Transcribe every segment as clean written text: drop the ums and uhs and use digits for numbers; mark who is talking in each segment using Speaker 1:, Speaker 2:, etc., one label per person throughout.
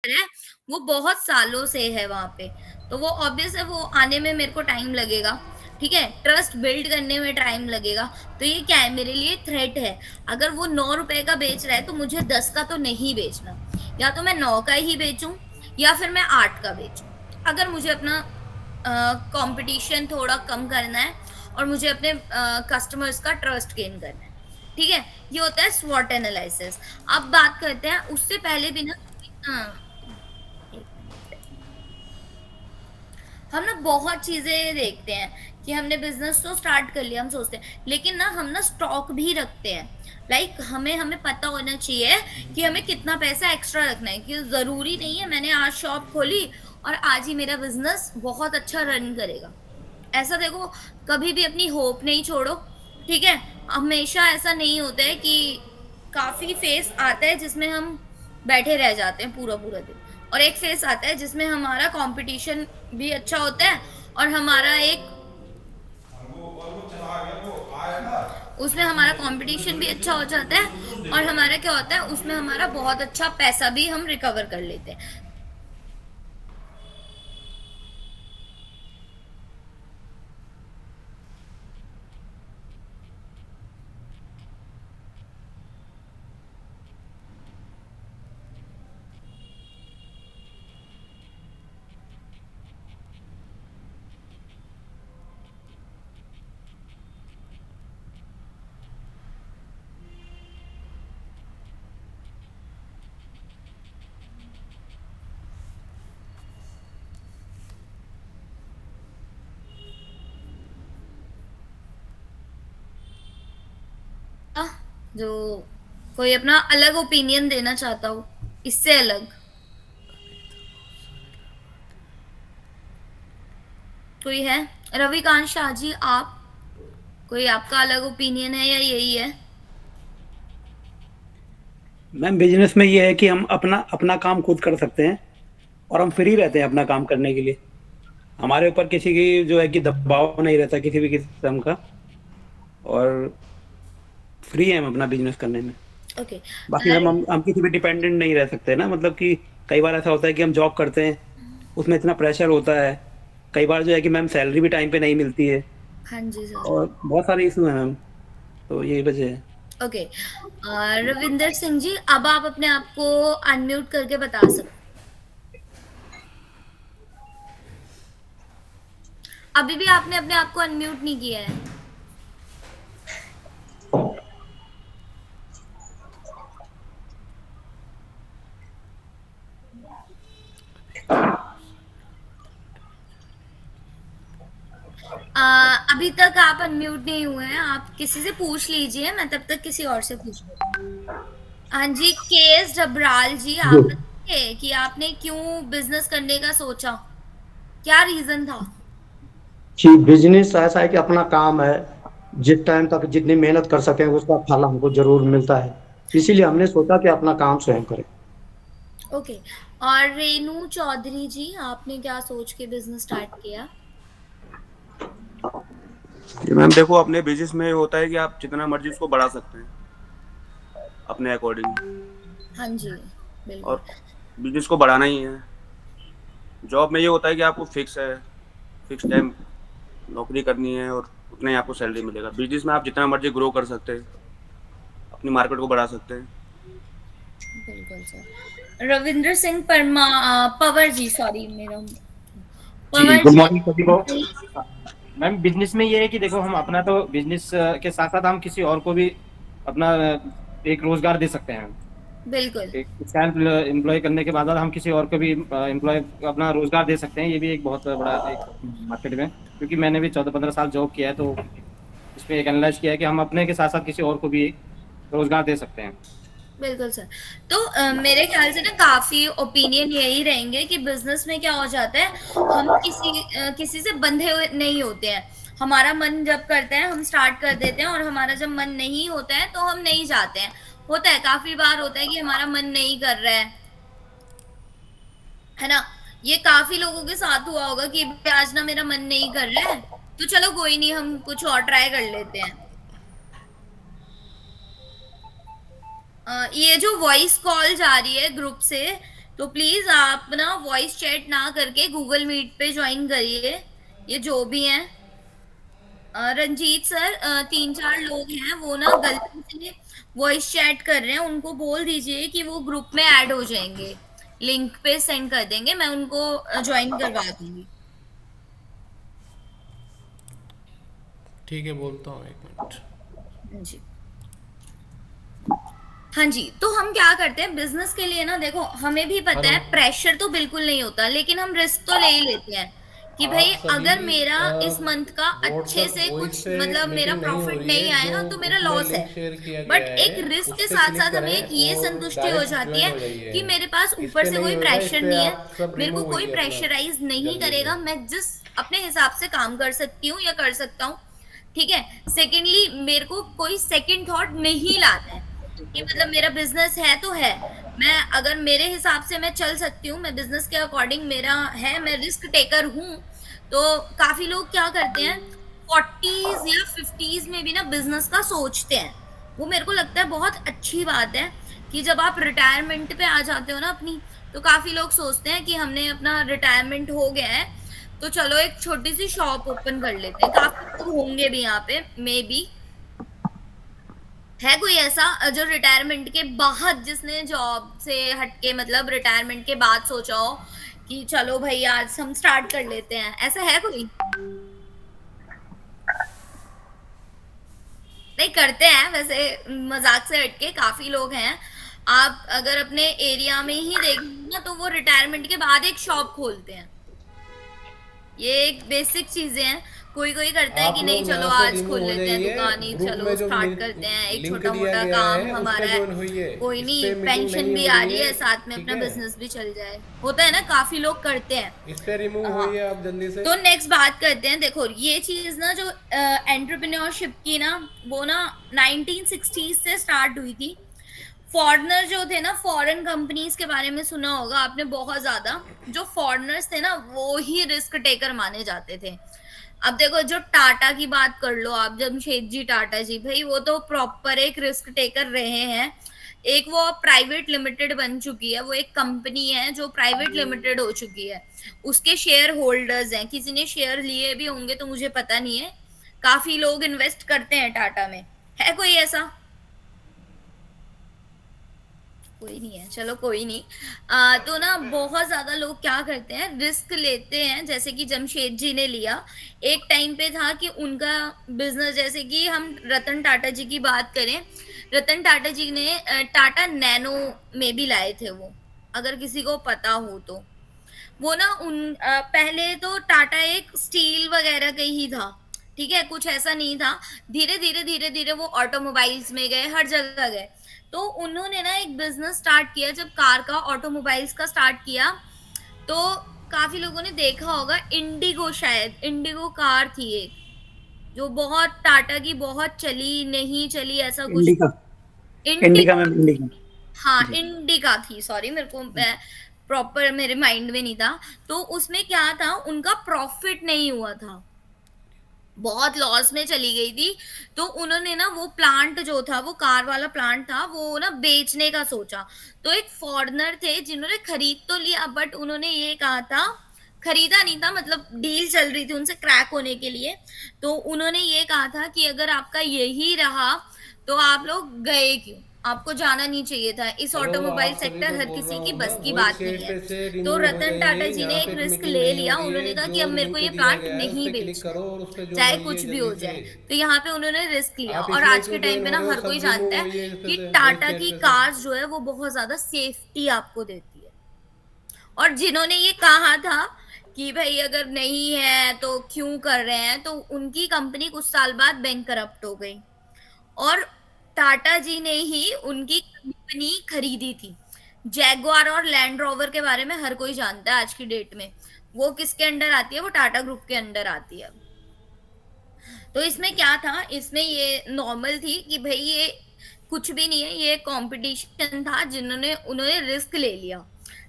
Speaker 1: है, वो बहुत सालों से है वहाँ पे। तो वो ऑब्वियस है वो आने में मेरे को टाइम लगेगा, ठीक है? ट्रस्ट बिल्ड करने में टाइम लगेगा। तो ये क्या है मेरे लिए थ्रेट है। अगर वो ₹9 का बेच रहा है तो मुझे 10 का तो नहीं बेचना। या तो मैं 9 का ही बेचूँ या फिर मैं 8 का बेचूँ। अगर मुझे अपना कॉम्पिटिशन थोड़ा कम करना है और मुझे अपने कस्टमर्स का ट्रस्ट गेन करना है, ठीक है? ये होता है स्वॉट एनालिसिस। अब बात करते हैं उससे पहले भी ना एक मिनट। हम ना बहुत चीज़ें देखते हैं कि हमने बिज़नेस तो स्टार्ट कर लिया, हम सोचते हैं, लेकिन ना हम ना स्टॉक भी रखते हैं। लाइक हमें हमें पता होना चाहिए कि हमें कितना पैसा एक्स्ट्रा रखना है, कि ज़रूरी नहीं है मैंने आज शॉप खोली और आज ही मेरा बिज़नेस बहुत अच्छा रन करेगा। ऐसा देखो, कभी भी अपनी होप नहीं छोड़ो, ठीक है? हमेशा ऐसा नहीं होता है कि काफ़ी फेज़ आता है जिसमें हम बैठे रह जाते हैं पूरा-पूरा दिन और एक फेज़ आता है जिसमें हमारा कॉम्पिटिशन भी अच्छा होता है और हमारा एक उसमें हमारा कॉम्पिटिशन भी अच्छा हो जाता है और हमारा क्या होता है उसमें हमारा बहुत अच्छा पैसा भी हम रिकवर कर लेते हैं। आह, जो कोई अपना अलग ओपिनियन देना चाहता हो, इससे अलग कोई है? रविकांत शाह जी आप, कोई आपका अलग ओपिनियन है या यही है?
Speaker 2: मैम बिजनेस में ये है कि हम अपना अपना काम खुद कर सकते हैं और हम फ्री रहते हैं अपना काम करने के लिए। हमारे ऊपर किसी की जो है कि दबाव नहीं रहता किसी भी किस्म का, और फ्री है हम अपना बिजनेस करने में।
Speaker 1: ओके।
Speaker 2: बाकी मैम हम किसी पे डिपेंडेंट नहीं रह सकते ना, मतलब कि कई बार ऐसा होता है कि हम जॉब करते हैं, उसमें इतना प्रेशर होता है, कई बार जो है कि मैम सैलरी भी टाइम पे नहीं मिलती है,
Speaker 1: हाँ जी सर।
Speaker 2: और बहुत सारे इशू हैं मैम। तो यही वजह है।
Speaker 1: ओके। रविंदर सिंह जी अब आप अपने आप को अनम्यूट करके बता सकते। अभी भी आपने अपने आप को अनम्यूट नहीं किया है। अ, अभी तक आप अनम्यूट नहीं हुए हैं, आप किसी से पूछ लीजिए, मैं तब तक किसी और से पूछ लूँ। हाँ जी, केएस डबराल जी
Speaker 3: जी
Speaker 1: आप बताइए कि आपने क्यों बिजनेस करने का सोचा? क्या रीजन था?
Speaker 3: जी, बिजनेस ऐसा है कि अपना काम है। जिस टाइम तक जितनी मेहनत कर सकें उसका फल हमको जरूर मिलता है। इसीलिए हमने सोचा कि अपना काम स्वयं करें।
Speaker 1: ओके। और रेनू चौधरी जी आपने क्या सोच के बिजनेस स्टार्ट किया?
Speaker 4: जी मैम, देखो अपने बिजनेस में होता है कि आप जितना मर्जी उसको बढ़ा सकते हैं अपने अकॉर्डिंग,
Speaker 1: हाँ जी, बिल्कुल।
Speaker 4: और बिजनेस को बढ़ाना ही है। जॉब में ये होता है कि आपको फिक्स टाइम नौकरी करनी है और उतना ही आपको सैलरी मिलेगा। बिजनेस में आप जितना मर्जी ग्रो कर सकते हैं, अपनी मार्केट को बढ़ा सकते हैं।
Speaker 1: बिल्कुल सर। रविंद्र सिंह पवर जी, सॉरी मेरा
Speaker 5: जी,
Speaker 1: पवर
Speaker 5: गुड
Speaker 1: जी
Speaker 5: मॉर्निंग सभी को। मैम बिजनेस में ये है कि देखो हम अपना तो बिजनेस के साथ साथ हम किसी और को भी अपना एक रोजगार दे सकते हैं।
Speaker 1: बिल्कुल।
Speaker 5: एक सेल्फ एम्प्लॉय करने के बाद हम किसी और को भी एम्प्लॉय अपना रोजगार दे सकते हैं। ये भी एक बहुत बड़ा एक मार्केट में, क्योंकि मैंने भी 14-15 साल जॉब किया है, तो इसमें एक एनालाइज किया है कि हम अपने के साथ साथ किसी और को भी रोजगार दे सकते हैं।
Speaker 1: बिल्कुल सर। तो मेरे ख्याल से ना काफी ओपिनियन यही रहेंगे कि बिजनेस में क्या हो जाता है, हम किसी से बंधे हुए नहीं होते हैं। हमारा मन जब करता है हम स्टार्ट कर देते हैं और हमारा जब मन नहीं होता है तो हम नहीं जाते हैं। होता है, काफी बार होता है कि हमारा मन नहीं कर रहा है ना? ये काफी लोगों के साथ हुआ होगा कि आज ना मेरा मन नहीं कर रहा है, तो चलो कोई नहीं हम कुछ और ट्राई कर लेते हैं। ये जो वॉइस कॉल जा रही है ग्रुप से, तो प्लीज आप ना वॉइस चैट ना करके गूगल मीट पे ज्वाइन करिए, ये जो भी हैं। रंजीत सर, 3-4 लोग हैं वो ना गलती से वॉइस चैट कर रहे हैं, उनको बोल दीजिए कि वो ग्रुप में ऐड हो जाएंगे, लिंक पे सेंड कर देंगे, मैं उनको ज्वाइन करवा दूंगी।
Speaker 6: ठीक है, बोलता हूँ, 1 मिनट।
Speaker 1: जी हाँ जी, तो हम क्या करते हैं बिजनेस के लिए ना, देखो हमें भी पता है प्रेशर तो बिल्कुल नहीं होता, लेकिन हम रिस्क तो ले ही लेते हैं कि भाई
Speaker 6: आप सभी
Speaker 1: अगर मेरा इस मंथ का अच्छे
Speaker 6: व्हाट्सएप
Speaker 1: से
Speaker 6: वॉइस
Speaker 1: कुछ
Speaker 6: से
Speaker 1: मतलब मेरा
Speaker 6: मीटिंग नहीं हो
Speaker 1: प्रॉफिट
Speaker 6: रही
Speaker 1: नहीं
Speaker 6: है,
Speaker 1: आया
Speaker 6: जो
Speaker 1: तो मेरा
Speaker 6: उसमें
Speaker 1: लॉस है।
Speaker 6: लिंक शेयर किया
Speaker 1: बट
Speaker 6: गया
Speaker 1: एक
Speaker 6: है
Speaker 1: रिस्क
Speaker 6: उस
Speaker 1: के
Speaker 6: पे
Speaker 1: साथ
Speaker 6: क्लिक
Speaker 1: साथ हमें एक
Speaker 6: करें
Speaker 1: ये
Speaker 6: और
Speaker 1: संतुष्टि हो
Speaker 6: डायरेक्ट
Speaker 1: जाती
Speaker 6: ज्वाइन
Speaker 1: है
Speaker 6: हो जाइए।
Speaker 1: कि मेरे पास
Speaker 6: इस
Speaker 1: ऊपर
Speaker 6: पे
Speaker 1: से
Speaker 6: नहीं
Speaker 1: कोई
Speaker 6: होगा, इस
Speaker 1: प्रेशर
Speaker 6: पे
Speaker 1: नहीं है,
Speaker 6: आप सब
Speaker 1: मेरे को
Speaker 6: रिमूव
Speaker 1: कोई
Speaker 6: होइए अपना
Speaker 1: प्रेशराइज नहीं
Speaker 6: जल्दी से।
Speaker 1: करेगा, मैं जिस अपने हिसाब से काम कर सकती हूँ या कर सकता हूँ। ठीक है। सेकेंडली, मेरे को कोई सेकंड थॉट नहीं लाना है कि मतलब मेरा बिजनेस है तो है, मैं अगर मेरे हिसाब से मैं चल सकती हूँ, मैं बिजनेस के अकॉर्डिंग मेरा है, मैं रिस्क टेकर हूँ। तो काफी लोग क्या करते हैं, 40s या 50s में भी ना बिजनेस का सोचते हैं। वो मेरे को लगता है बहुत अच्छी बात है कि जब आप रिटायरमेंट पे आ जाते हो ना अपनी, तो काफी लोग सोचते हैं कि हमने अपना रिटायरमेंट हो गया है, तो चलो एक छोटी सी शॉप ओपन कर लेते हैं। काफी लोग होंगे भी यहाँ पे, मे बी है कोई ऐसा जो रिटायरमेंट के बाद, जिसने जॉब से हटके मतलब रिटायरमेंट के बाद सोचा हो कि चलो भाई आज हम स्टार्ट कर लेते हैं, ऐसा है कोई? नहीं करते हैं वैसे, मजाक से हटके काफी लोग हैं। आप अगर अपने एरिया में ही देखेंगे ना, तो वो रिटायरमेंट के बाद एक शॉप खोलते हैं। ये एक बेसिक चीजें हैं। कोई कोई करता है
Speaker 6: आप
Speaker 1: कि नहीं
Speaker 6: लोग
Speaker 1: चलो
Speaker 6: यहाँ से
Speaker 1: आज खोल
Speaker 6: रिमूव हो
Speaker 1: लेते हैं
Speaker 6: जाइए,
Speaker 1: दुकान ही,
Speaker 6: ग्रुप
Speaker 1: चलो
Speaker 6: में जो
Speaker 1: स्टार्ट करते हैं, एक
Speaker 6: लिंक
Speaker 1: छोटा
Speaker 6: दिया
Speaker 1: मोटा
Speaker 6: गया
Speaker 1: काम
Speaker 6: है उस
Speaker 1: हमारा
Speaker 6: पे
Speaker 1: है,
Speaker 6: ज्वाइन होइए।
Speaker 1: कोई
Speaker 6: इस
Speaker 1: नहीं
Speaker 6: पे मीटिंग
Speaker 1: पेंशन
Speaker 6: नहीं
Speaker 1: भी
Speaker 6: हो
Speaker 1: आ
Speaker 6: रही
Speaker 1: रही
Speaker 6: है,
Speaker 1: है, साथ में
Speaker 6: ठीक
Speaker 1: अपना
Speaker 6: है,
Speaker 1: बिजनेस भी चल जाए, होता है ना, काफी लोग करते हैं।
Speaker 6: इस पे रिमूव
Speaker 1: हाँ,
Speaker 6: होइए आप जल्दी से।
Speaker 1: तो नेक्स्ट बात करते हैं। देखो ये चीज ना जो एंटरप्रेन्योरशिप की ना, वो ना 1960s से स्टार्ट हुई थी। फॉरेनर जो थे ना, फॉरेन कंपनीज के बारे में सुना होगा आपने बहुत ज्यादा। जो फॉरेनर्स थे ना, वो ही रिस्क टेकर माने जाते थे। अब देखो जो टाटा की बात कर लो आप, जमशेदजी टाटा जी, भाई वो तो प्रॉपर एक रिस्क टेकर रहे हैं। एक वो प्राइवेट लिमिटेड बन चुकी है, वो एक कंपनी है जो प्राइवेट लिमिटेड हो चुकी है, उसके शेयर होल्डर्स हैं, किसी ने शेयर लिए भी होंगे तो मुझे पता नहीं है। काफी लोग इन्वेस्ट करते हैं टाटा में, है कोई ऐसा? कोई नहीं है, चलो कोई नहीं। तो ना बहुत ज्यादा लोग क्या करते हैं, रिस्क लेते हैं, जैसे कि जमशेद जी ने लिया। एक टाइम पे था कि उनका बिजनेस, जैसे कि हम रतन टाटा जी की बात करें, रतन टाटा जी ने टाटा नैनो में भी लाए थे वो, अगर किसी को पता हो तो। वो ना पहले तो टाटा एक स्टील वगैरह का ही था, ठीक है, कुछ ऐसा नहीं था। धीरे धीरे वो ऑटोमोबाइल्स में गए, हर जगह गए। तो उन्होंने ना एक बिजनेस स्टार्ट किया, जब कार का, ऑटोमोबाइल्स का स्टार्ट किया, तो काफी लोगों ने देखा होगा इंडिगो, शायद इंडिगो कार थी एक, जो बहुत टाटा की बहुत चली नहीं चली ऐसा कुछ।
Speaker 2: इंडिका। इंडिका
Speaker 1: इंडिका,
Speaker 2: में इंडिका।
Speaker 1: हाँ
Speaker 2: जी।
Speaker 1: इंडिका थी, सॉरी मेरे को प्रॉपर मेरे माइंड में नहीं था। तो उसमें क्या था, उनका प्रॉफिट नहीं हुआ था, बहुत लॉस में चली गई थी। तो उन्होंने ना वो प्लांट जो था, वो कार वाला प्लांट था, वो ना बेचने का सोचा। तो एक फॉरेनर थे जिन्होंने खरीद तो लिया, बट उन्होंने ये कहा था, खरीदा नहीं था मतलब डील चल रही थी उनसे क्रैक होने के लिए। तो उन्होंने ये कहा था कि अगर आपका यही रहा तो आप लोग गए क्यों, आपको जाना नहीं चाहिए था, इस
Speaker 6: हेलो,
Speaker 1: ऑटोमोबाइल
Speaker 6: आप सभी
Speaker 1: सेक्टर
Speaker 6: को
Speaker 1: हर
Speaker 6: बोल रहा
Speaker 1: किसी की
Speaker 6: हूँ मैं,
Speaker 1: बस की
Speaker 6: वॉइस
Speaker 1: बात नहीं
Speaker 6: चैट
Speaker 1: है।
Speaker 6: पे से
Speaker 1: तो
Speaker 6: रिमूव हो
Speaker 1: रतन टाटा
Speaker 6: जाइए,
Speaker 1: जी
Speaker 6: यहाँ
Speaker 1: ने एक
Speaker 6: पे
Speaker 1: रिस्क
Speaker 6: मीटिंग
Speaker 1: ले
Speaker 6: नहीं हो
Speaker 1: लिया,
Speaker 6: रही
Speaker 1: उन्होंने
Speaker 6: है,
Speaker 1: कहा कि
Speaker 6: जो
Speaker 1: अब मेरे को
Speaker 6: लिंक
Speaker 1: ये
Speaker 6: दिया
Speaker 1: प्लांट
Speaker 6: गया है उस
Speaker 1: नहीं
Speaker 6: पे क्लिक
Speaker 1: बेचना,
Speaker 6: करो और उस पे ज्वाइन
Speaker 1: चाहे
Speaker 6: होइए
Speaker 1: कुछ भी हो
Speaker 6: जल्दी से।
Speaker 1: जाए। तो यहाँ पे उन्होंने रिस्क लिया,
Speaker 6: आप
Speaker 1: और
Speaker 6: इसमें
Speaker 1: आज के
Speaker 6: क्यों
Speaker 1: टाइम
Speaker 6: ज्वाइन
Speaker 1: पे
Speaker 6: हो
Speaker 1: ना
Speaker 6: रहे हो,
Speaker 1: हर कोई
Speaker 6: सब रिमूव
Speaker 1: जानता है
Speaker 6: होइए इस पे
Speaker 1: कि
Speaker 6: से, वॉइस
Speaker 1: टाटा
Speaker 6: चैट
Speaker 1: की
Speaker 6: पे से।
Speaker 1: कार्स जो है वो बहुत ज्यादा सेफ्टी आपको देती है। और जिन्होंने ये कहा था कि भाई अगर नहीं है तो क्यों कर रहे हैं, तो उनकी कंपनी कुछ साल बाद बैंक करप्ट हो गई, और टाटा जी ने ही उनकी कंपनी खरीदी थी। जैगुआर और लैंड रोवर के बारे में हर कोई जानता है आज की डेट में, वो किसके अंडर आती है, वो टाटा ग्रुप के अंडर आती है। तो इसमें क्या था, इसमें ये नॉर्मल थी कि भाई ये कुछ भी नहीं है, ये कंपटीशन था, जिन्होंने उन्होंने रिस्क ले लिया,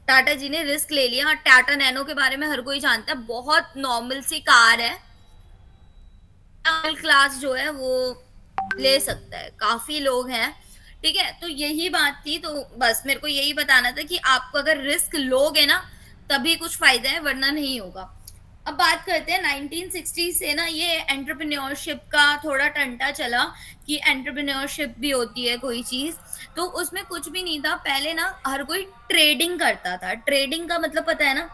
Speaker 1: टाटा जी ने रिस्क ले लिया। टाटा नैनो के बारे में हर कोई जानता है, बहुत नॉर्मल सी कार है, मिडिल क्लास जो है वो ले सकता है, काफी लोग हैं। ठीक है, तो यही बात थी। तो बस मेरे को यही बताना था कि आपको अगर रिस्क लोगे ना तभी कुछ फायदा है, वरना नहीं होगा। अब बात करते हैं 1960 से ना ये एंटरप्रेन्योरशिप का थोड़ा टंटा चला कि एंटरप्रेन्योरशिप भी होती है कोई चीज। तो उसमें कुछ भी नहीं था। पहले ना हर कोई ट्रेडिंग करता था। ट्रेडिंग का मतलब पता है ना,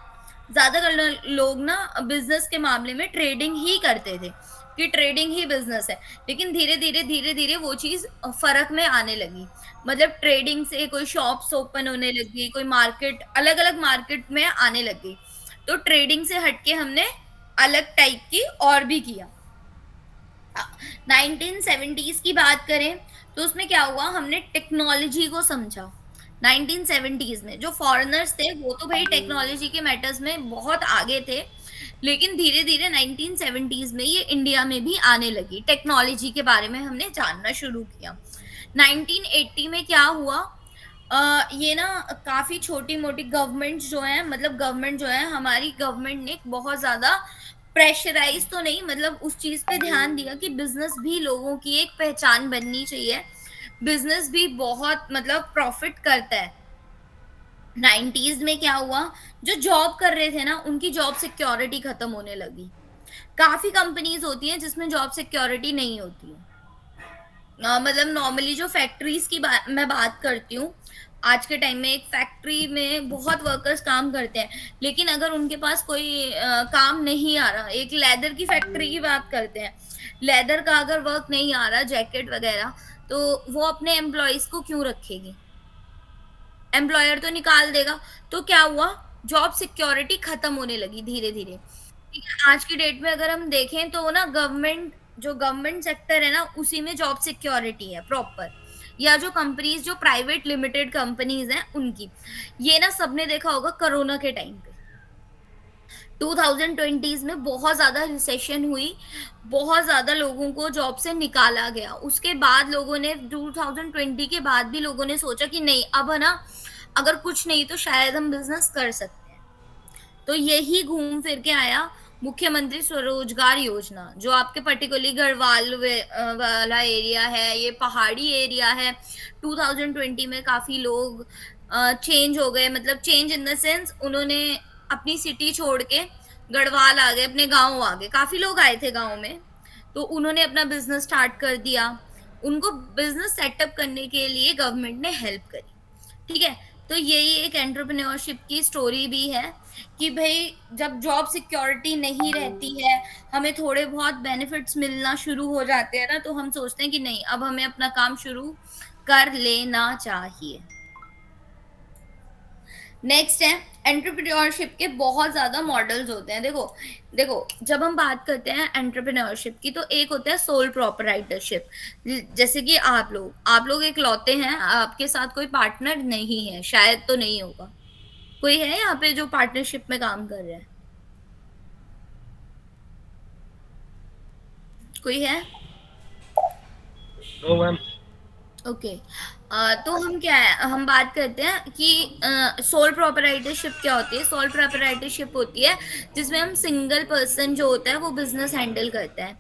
Speaker 1: ज्यादातर लोग ना बिजनेस के मामले में ट्रेडिंग ही करते थे कि ट्रेडिंग ही बिजनेस है। लेकिन धीरे धीरे वो चीज फर्क में आने लगी। मतलब ट्रेडिंग से कोई शॉप्स ओपन होने लगी, कोई मार्केट अलग अलग मार्केट में आने लगी। तो ट्रेडिंग से हटके हमने अलग टाइप की और भी किया। 1970s की बात करें तो उसमें क्या हुआ, हमने टेक्नोलॉजी को समझा। 1970s में जो फॉरेनर्स थे वो तो भाई टेक्नोलॉजी के मैटर्स में बहुत आगे थे, लेकिन धीरे धीरे 1970s में ये इंडिया में भी आने लगी। टेक्नोलॉजी के बारे में हमने जानना शुरू किया। 1980 में क्या हुआ, ये ना काफी छोटी मोटी गवर्नमेंट जो है, मतलब गवर्नमेंट जो है हमारी गवर्नमेंट ने बहुत ज्यादा प्रेशराइज तो नहीं, मतलब उस चीज पे ध्यान दिया कि बिजनेस भी लोगों की एक पहचान बननी चाहिए। बिजनेस भी बहुत मतलब प्रॉफिट करता है। 90s में क्या हुआ, जो जॉब कर रहे थे ना उनकी जॉब सिक्योरिटी खत्म होने लगी। काफी कंपनीज होती हैं जिसमें जॉब सिक्योरिटी नहीं होती है। मतलब नॉर्मली जो फैक्ट्रीज की मैं बात करती हूँ, आज के टाइम में एक फैक्ट्री में बहुत वर्कर्स काम करते हैं, लेकिन अगर उनके पास कोई काम नहीं आ रहा, एक लेदर की फैक्ट्री की बात करते हैं, लेदर का अगर वर्क नहीं आ रहा, जैकेट वगैरह, तो वो अपने एम्प्लॉयज को क्यों रखेगी, एम्प्लॉयर तो निकाल देगा। तो क्या हुआ, जॉब सिक्योरिटी खत्म होने लगी धीरे धीरे। ठीक है, आज की डेट में अगर हम देखें तो ना गवर्नमेंट, जो गवर्नमेंट सेक्टर है ना उसी में जॉब सिक्योरिटी है प्रॉपर, या जो कंपनीज जो प्राइवेट लिमिटेड कंपनीज हैं उनकी। ये ना सबने देखा होगा कोरोना के टाइम पे 2020s में बहुत ज्यादा रिसेशन हुई, बहुत ज्यादा लोगों को जॉब से निकाला गया। उसके बाद लोगों ने 2020 के बाद भी लोगों ने सोचा कि नहीं अब है ना, अगर कुछ नहीं तो शायद हम बिजनेस कर सकते हैं। तो यही घूम फिर के आया मुख्यमंत्री स्वरोजगार योजना, जो आपके पर्टिकुलरली गढ़वाल वाला एरिया है, ये पहाड़ी एरिया है। 2020 में काफी लोग चेंज हो गए, मतलब चेंज इन द सेंस उन्होंने अपनी सिटी छोड़ के गढ़वाल आ गए, अपने गांव आ गए। काफी लोग आए थे गांव में, तो उन्होंने अपना बिजनेस स्टार्ट कर दिया। उनको बिजनेस सेटअप करने के लिए गवर्नमेंट ने हेल्प करी। ठीक है, तो यही एक एंटरप्रेन्योरशिप की स्टोरी भी है कि भाई जब जॉब सिक्योरिटी नहीं रहती है, हमें थोड़े बहुत बेनिफिट्स मिलना शुरू हो जाते हैं ना, तो हम सोचते हैं कि नहीं अब हमें अपना काम शुरू कर लेना चाहिए। नेक्स्ट है, एंटरप्रेन्योरशिप के बहुत ज्यादा मॉडल्स होते हैं। देखो देखो जब हम बात करते हैं एंटरप्रेन्योरशिप की, तो एक होता है सोल प्रोपराइटरशिप। जैसे कि आप लोग एक लौते हैं, आपके साथ कोई पार्टनर नहीं है, शायद तो नहीं होगा, कोई है यहाँ पे जो पार्टनरशिप में काम कर रहा है, कोई है?
Speaker 5: तो मैम
Speaker 1: ओके। तो हम बात करते हैं कि सोल प्रोपराइटरशिप क्या होती है। सोल प्रोपराइटरशिप होती है जिसमें हम सिंगल पर्सन जो होता है वो बिजनेस हैंडल करता है,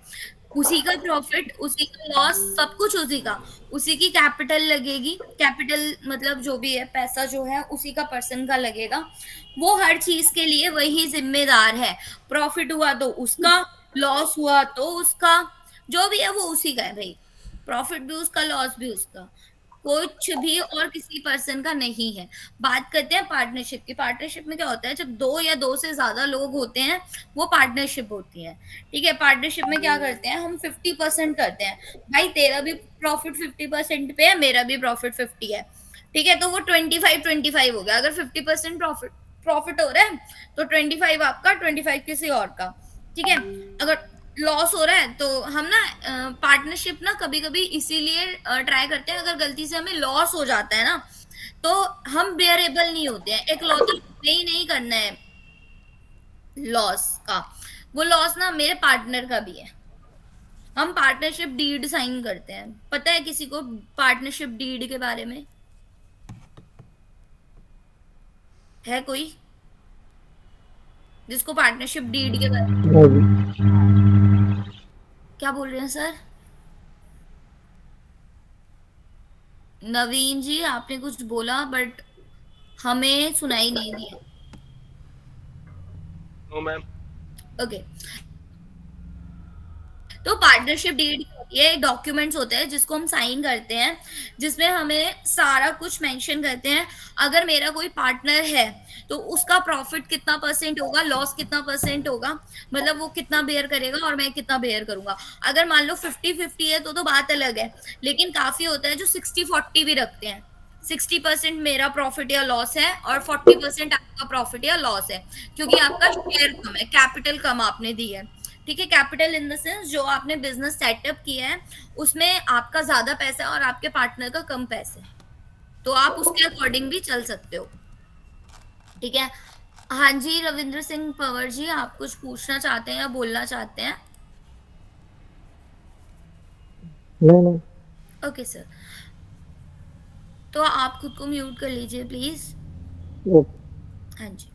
Speaker 1: उसी का प्रॉफिट, उसी का लॉस, सब कुछ उसी का, उसी की कैपिटल लगेगी। कैपिटल मतलब जो भी है पैसा जो है उसी का पर्सन का लगेगा। वो हर चीज के लिए वही जिम्मेदार है। प्रॉफिट हुआ तो उसका, लॉस हुआ तो उसका, जो भी है वो उसी का है भाई। प्रॉफिट भी उसका, लॉस भी उसका, कुछ भी और किसी पर्सन का नहीं है। बात करते हैं पार्टनरशिप की। पार्टनरशिप में क्या होता है, जब दो या दो से ज्यादा लोग होते हैं वो पार्टनरशिप होती है। ठीक है, पार्टनरशिप में क्या करते हैं हम, 50% करते हैं। भाई तेरा भी प्रॉफिट 50% पे है, मेरा भी प्रॉफिट 50 है। ठीक है, तो वो 25-25 हो गया। अगर 50% प्रॉफिट प्रॉफिट हो रहा है तो 25 आपका, 25 किसी और का। ठीक है, अगर लॉस हो रहा है तो हम ना पार्टनरशिप ना कभी कभी इसीलिए ट्राई करते हैं, अगर गलती से हमें लॉस हो जाता है ना तो हम बेयरेबल नहीं होते हैं। एक लॉस नहीं नहीं करना है लॉस का, वो लॉस ना मेरे पार्टनर का भी है। हम पार्टनरशिप डीड साइन करते हैं। पता है किसी को पार्टनरशिप डीड के बारे में? है कोई जिसको पार्टनरशिप डीड के बारे में? क्या बोल रहे हैं सर? नवीन जी आपने कुछ बोला बट हमें सुनाई नहीं दिया।
Speaker 7: No ma'am.
Speaker 1: ओके, तो पार्टनरशिप डीड होती है, डॉक्यूमेंट्स होते हैं जिसको हम साइन करते हैं, जिसमें हमें सारा कुछ मेंशन करते हैं। अगर मेरा कोई पार्टनर है तो उसका प्रॉफिट कितना परसेंट होगा, लॉस कितना परसेंट होगा, मतलब वो कितना बेयर करेगा और मैं कितना बेयर करूंगा। अगर मान लो 50-50 है तो बात अलग है, लेकिन काफी होता है जो 60-40 भी रखते हैं। 60% मेरा प्रॉफिट या लॉस है और 40% आपका प्रॉफिट या लॉस है, क्योंकि आपका शेयर कम है, कैपिटल कम आपने दी है। ठीक है, कैपिटल इन द सेंस जो आपने बिजनेस सेटअप किया है उसमें आपका ज्यादा पैसा है और आपके पार्टनर का कम पैसे है, तो आप उसके अकॉर्डिंग भी चल सकते हो। ठीक है, हाँ जी रविंद्र सिंह पंवर जी, आप कुछ पूछना चाहते हैं या बोलना चाहते हैं?
Speaker 3: नहीं।
Speaker 1: ओके सर, तो आप खुद को म्यूट कर लीजिए प्लीज। हाँ जी,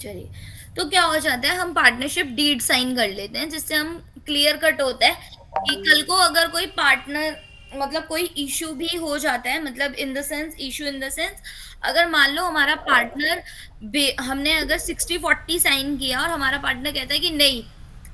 Speaker 1: चलिए, तो क्या हो जाता है, हम पार्टनरशिप डीड साइन कर लेते हैं, जिससे हम क्लियर कट होता है कि कल को अगर कोई पार्टनर मतलब कोई इशू भी हो जाता है, मतलब in the sense issue in the sense, अगर मान लो हमारा पार्टनर, हमने अगर 60-40 साइन किया और हमारा पार्टनर कहता है कि नहीं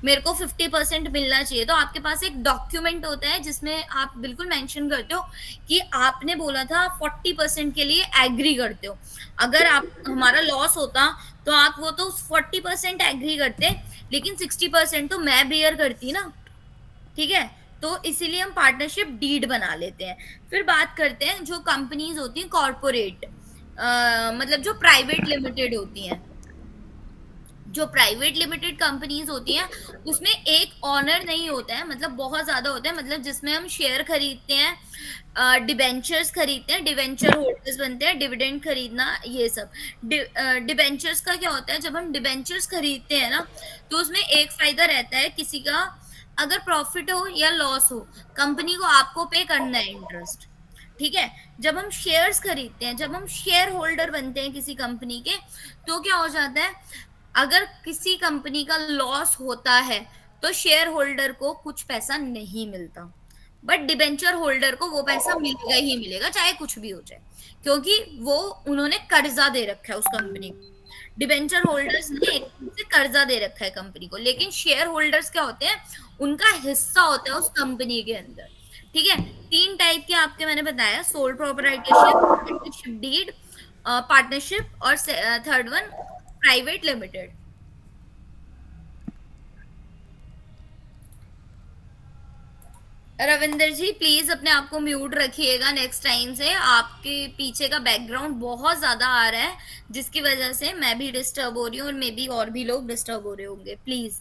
Speaker 1: मेरे को 50% मिलना चाहिए, तो आपके पास एक डॉक्यूमेंट होता है जिसमें आप बिल्कुल मेंशन करते हो कि आपने बोला था 40% के लिए एग्री करते हो। अगर आप हमारा लॉस होता तो आप वो तो 40% एग्री करते, लेकिन 60% तो मैं बेयर करती ना। ठीक है, तो इसीलिए हम पार्टनरशिप डीड बना लेते हैं। फिर बात करते हैं जो कंपनीज होती हैं कॉर्पोरेट, मतलब जो प्राइवेट लिमिटेड होती हैं। जो प्राइवेट लिमिटेड कंपनीज होती हैं उसमें एक ऑनर नहीं होता है, मतलब बहुत ज्यादा होता है, मतलब जिसमें हम शेयर खरीदते हैं, डिबेंचर्स खरीदते हैं, डिबेंचर होल्डर्स बनते हैं, डिविडेंड खरीदना, ये सब। डिबेंचर्स का क्या होता है, जब हम डिबेंचर्स खरीदते हैं ना तो उसमें एक फायदा रहता है किसी का, अगर प्रॉफिट हो या लॉस हो कंपनी को आपको पे करना है इंटरेस्ट। ठीक है, जब हम शेयर्स खरीदते हैं, जब हम शेयर होल्डर बनते हैं किसी कंपनी के, तो क्या हो जाता है, अगर किसी कंपनी का लॉस होता है तो शेयर होल्डर को कुछ पैसा नहीं मिलता, बट डिबेंचर होल्डर को वो पैसा मिलेगा ही मिलेगा चाहे कुछ भी हो जाए, क्योंकि वो उन्होंने कर्जा दे रखा है उस कंपनी को। डिबेंचर होल्डर्स ने एक तरह से कर्जा दे रखा है कंपनी को, लेकिन शेयर होल्डर्स क्या होते हैं, उनका हिस्सा होता है उस कंपनी के अंदर। ठीक है, 3 टाइप के आपके मैंने बताया, sole proprietorship, partnership deed, partnership, और third one private limited. Ravinder ji please अपने आप को म्यूट रखिएगा नेक्स्ट टाइम से, आपके पीछे का बैकग्राउंड बहुत ज्यादा आ रहा है जिसकी वजह से मैं भी डिस्टर्ब हो रही हूँ और मे बी और भी लोग डिस्टर्ब हो रहे होंगे, प्लीज।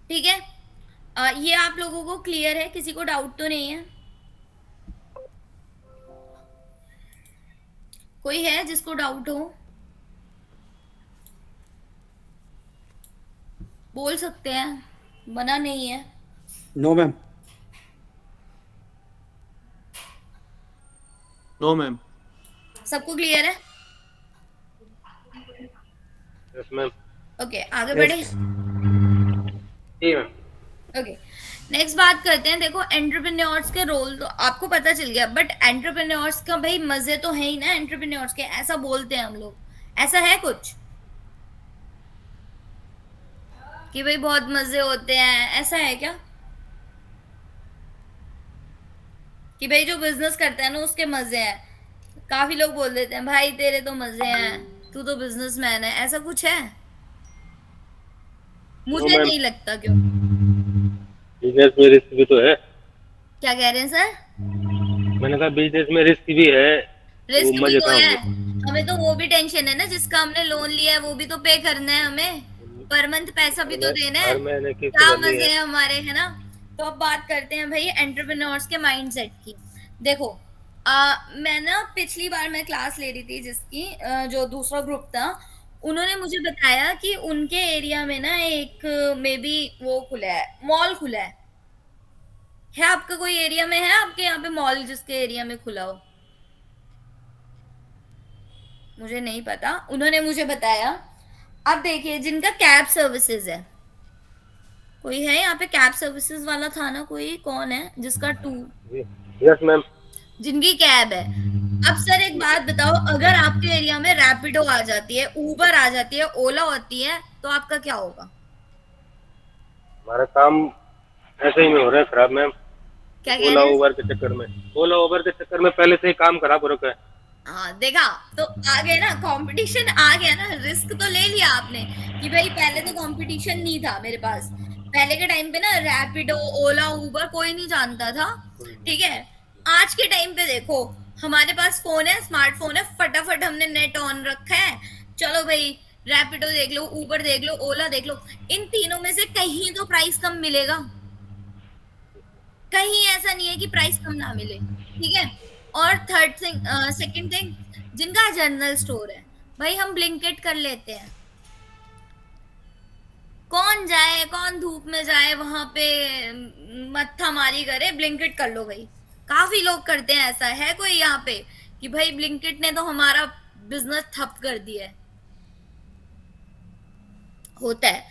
Speaker 1: ठीक है, ये आप लोगों को क्लियर है, किसी को डाउट तो नहीं है? कोई है जिसको डाउट हो बोल सकते हैं, मना नहीं है।
Speaker 2: No ma'am.
Speaker 4: No ma'am.
Speaker 1: सबको क्लियर है?
Speaker 7: Yes ma'am.
Speaker 1: ओके, आगे बढ़े।
Speaker 7: जी मैम।
Speaker 1: ओके, नेक्स्ट बात करते हैं। देखो एंटरप्रेन्योर्स के रोल तो आपको पता चल गया, बट एंटरप्रेन्योर्स का भाई मजे तो है ही ना एंटरप्रेन्योर्स के, ऐसा बोलते हैं हम लोग, ऐसा है कुछ कि भाई बहुत मजे होते हैं, ऐसा है क्या कि भाई जो बिजनेस करता है ना उसके मजे हैं? काफी लोग बोल देते हैं भाई तेरे तो मजे हैं, तू तो बिजनेसमैन है, ऐसा कुछ है?
Speaker 7: नो
Speaker 1: मुझे
Speaker 7: मैम,
Speaker 1: नहीं लगता। क्यों?
Speaker 7: बिजनेस में रिस्क भी तो है।
Speaker 1: क्या कह रहे हैं सर?
Speaker 7: मैंने कहा बिजनेस में रिस्क भी है, वो
Speaker 1: रिस्क भी
Speaker 7: मजे
Speaker 1: तो
Speaker 7: कहाँ
Speaker 1: है,
Speaker 7: होंगे।
Speaker 1: हमें तो वो भी टेंशन है ना, जिसका हमने लोन लिया है वो भी तो पे करना है हमें, पर मंथ पैसा भी तो देना है।
Speaker 7: हर महीने किस्त
Speaker 1: क्या
Speaker 7: भरनी
Speaker 1: मजे
Speaker 7: है।
Speaker 1: हैं हमारे, है ना? तो अब बात करते हैं भाई एंटरप्रेन्योर्स के माइंडसेट की। देखो मैं ना पिछली बार मैं क्लास ले रही थी जिसकी जो दूसरा ग्रुप था, उन्होंने मुझे बताया कि उनके एरिया में ना एक मे बी वो खुला है, मॉल खुला है आपका कोई एरिया में है, आपके यहाँ पे मॉल जिसके एरिया में खुला हो? मुझे नहीं पता, उन्होंने मुझे बताया। अब देखिए जिनका कैब सर्विसेज है, कोई है यहाँ पे कैब सर्विसेज वाला था ना, कोई कौन है जिसका
Speaker 7: यस मैम।
Speaker 1: जिनकी कैब है? अब सर एक बात बताओ, अगर आपके एरिया में रैपिडो आ जाती है, उबर आ जाती है, ओला होती है, तो आपका क्या होगा?
Speaker 7: हमारा काम ऐसे ही में हो रहा है खराब मैम।
Speaker 1: क्या कह
Speaker 7: ओला
Speaker 1: रहे हैं?
Speaker 7: उबर के चक्कर में, ओला उबर के चक्कर में पहले से ही काम खराब हो रखा है।
Speaker 1: हाँ देखा, तो आ गया ना, कंपटीशन आ गया ना, रिस्क तो ले लिया आपने कि भाई पहले तो कंपटीशन नहीं था मेरे पास। पहले के टाइम पे ना रैपिडो, ओला, उबर कोई नहीं जानता था, ठीक है। आज के टाइम पे देखो, हमारे पास फोन है, स्मार्टफोन है, फटाफट हमने नेट ऑन रखा है, चलो भाई रैपिडो देख लो, उबर देख लो, ओला देख लो, इन तीनों में से कहीं तो प्राइस कम मिलेगा, कहीं ऐसा नहीं है कि प्राइस कम ना मिले, ठीक है। और थर्ड थिंग, सेकंड थिंग, जिनका जनरल स्टोर है, भाई हम ब्लिंकिट कर लेते हैं। कौन जाए, कौन धूप में जाए वहां पे मत्था मारी करे, ब्लिंकिट कर लो भाई। काफी लोग करते हैं ऐसा, है कोई यहाँ पे कि भाई ब्लिंकिट ने तो हमारा बिजनेस ठप कर दिया है? होता है,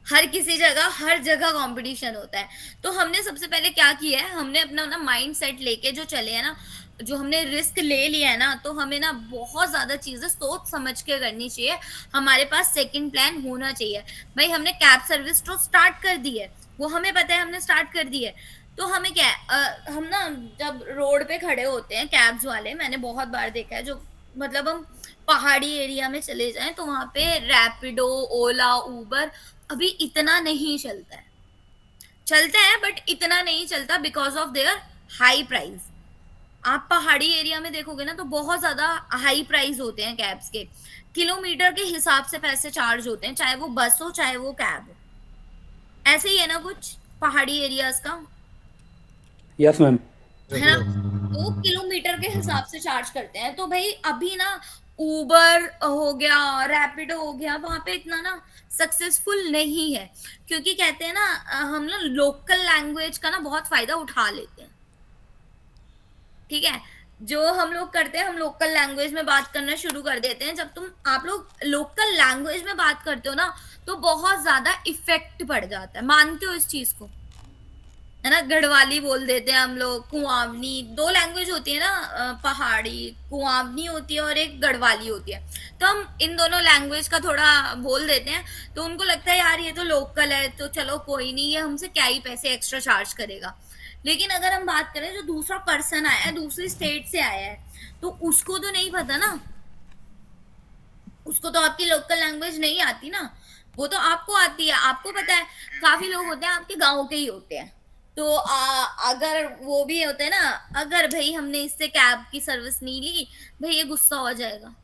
Speaker 1: हर किसी जगह, हर जगह कंपटीशन होता है। तो हमने सबसे पहले क्या किया है, हमने अपना ना माइंड सेट लेके जो चले हैं ना, जो हमने रिस्क ले लिया है ना, तो हमें ना बहुत ज्यादा चीजें सोच समझ के करनी चाहिए। हमारे पास सेकंड प्लान होना चाहिए। भाई हमने कैब सर्विस तो स्टार्ट कर दी है, वो हमें पता है हमने स्टार्ट कर दी है, तो हमें क्या है, हम ना जब रोड पे खड़े होते हैं कैब्स वाले, मैंने बहुत बार देखा है, जो मतलब हम पहाड़ी एरिया में चले जाएं तो वहां पे रैपिडो, ओला, उबर अभी इतना नहीं चलता है, चलता है बट इतना नहीं चलता because of their high price. आप पहाड़ी एरिया में देखोगे ना तो बहुत ज्यादा हाई प्राइस होते हैं कैब्स के, किलोमीटर के हिसाब से पैसे चार्ज होते हैं, चाहे वो बस हो चाहे वो कैब हो। ऐसे ही है ना कुछ पहाड़ी एरियाज का,
Speaker 2: यस मैम।
Speaker 1: है ना? तो किलोमीटर के हिसाब से चार्ज करते हैं। तो भाई अभी ना उबर हो गया, रैपिडो हो गया, वहां पे इतना ना सक्सेसफुल नहीं है, क्योंकि कहते हैं ना हम ना लोकल लैंग्वेज का ना बहुत फायदा उठा लेते हैं, ठीक है। जो हम लोग करते हैं, हम लोकल लैंग्वेज में बात करना शुरू कर देते हैं। जब आप लोग लोकल लैंग्वेज में बात करते हो ना, तो बहुत ज्यादा इफेक्ट पड़ जाता है, मानते हो इस चीज को, है ना? गढ़वाली बोल देते हैं हम लोग, कुआवनी, दो लैंग्वेज होती है ना, पहाड़ी कुआवनी होती है और एक गढ़वाली होती है। तो हम इन दोनों लैंग्वेज का थोड़ा बोल देते हैं, तो उनको लगता है यार ये तो लोकल है, तो चलो कोई नहीं, ये हमसे क्या ही पैसे एक्स्ट्रा चार्ज करेगा। लेकिन अगर हम बात करें जो दूसरा पर्सन आया है, दूसरी स्टेट से आया है, तो उसको तो नहीं पता ना, उसको तो आपकी लोकल लैंग्वेज नहीं आती ना, वो तो आपको आती है, आपको पता है। काफी लोग होते हैं आपके गांव के ही होते हैं, तो अगर वो भी होते हैं ना, अगर भाई हमने इससे कैब की सर्विस नहीं ली, भाई ये गुस्सा हो जाएगा।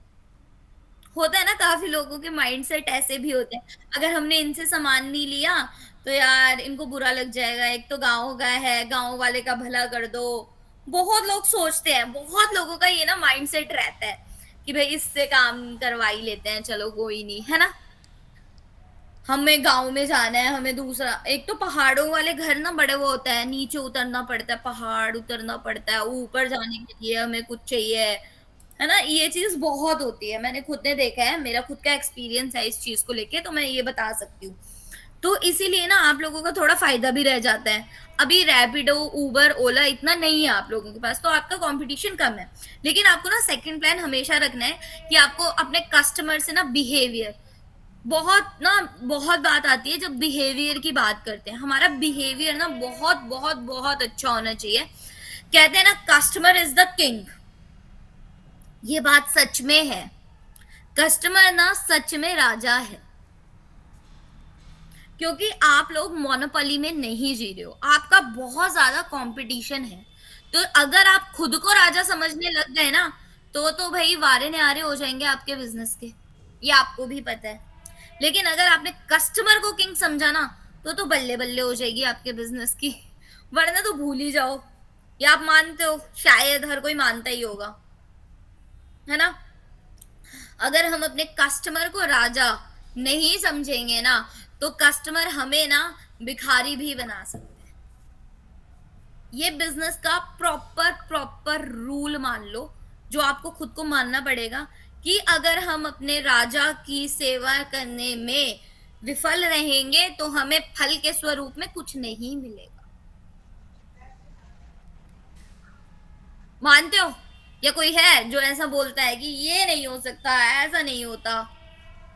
Speaker 1: होता है ना, काफी लोगों के माइंडसेट ऐसे भी होते हैं, अगर हमने इनसे सामान नहीं लिया तो यार इनको बुरा लग जाएगा, एक तो गाँव का है, गाँव वाले का भला कर दो। बहुत लोग सोचते हैं, बहुत लोगों का ये ना माइंडसेट रहता है कि भाई इससे काम करवा ही लेते हैं, चलो कोई नहीं, है ना? हमें गांव में जाना है, हमें दूसरा, एक तो पहाड़ों वाले घर ना बड़े वो होता है, नीचे उतरना पड़ता है, पहाड़ उतरना पड़ता है, ऊपर जाने के लिए हमें कुछ चाहिए, है ना? ये चीज बहुत होती है, मैंने खुद ने देखा है, मेरा खुद का एक्सपीरियंस है इस चीज को लेके, तो मैं ये बता सकती हूँ। तो इसीलिए ना आप लोगों का थोड़ा फायदा भी रह जाता है। अभी रैपिडो, उबर, ओला इतना नहीं है आप लोगों के पास, तो आपका कंपटीशन कम है। लेकिन आपको ना सेकंड प्लान हमेशा रखना है कि आपको अपने कस्टमर से ना बिहेवियर, बहुत बात आती है जब बिहेवियर की बात करते हैं, हमारा बिहेवियर ना बहुत बहुत बहुत अच्छा होना चाहिए। कहते हैं ना कस्टमर इज द किंग, ये बात सच में है। कस्टमर ना सच में राजा है, क्योंकि आप लोग मोनोपोली में नहीं जी रहे हो, आपका बहुत ज्यादा कंपटीशन है। तो अगर आप खुद को राजा समझने लग गए ना, तो भाई वारे न्यारे हो जाएंगे आपके बिजनेस के, ये आपको भी पता है। लेकिन अगर आपने कस्टमर को किंग समझा ना, तो बल्ले बल्ले हो जाएगी आपके बिजनेस की, वरना तो भूल ही जाओ। या आप मानते हो? शायद हर कोई मानता ही होगा, है ना? अगर हम अपने कस्टमर को राजा नहीं समझेंगे ना, तो कस्टमर हमें ना भिखारी भी बना सकते हैं। ये बिजनेस का प्रॉपर रूल मान लो, जो आपको खुद को मानना पड़ेगा, कि अगर हम अपने राजा की सेवा करने में विफल रहेंगे तो हमें फल के स्वरूप में कुछ नहीं मिलेगा। मानते हो? या कोई है जो ऐसा बोलता है कि ये नहीं हो सकता, ऐसा नहीं होता,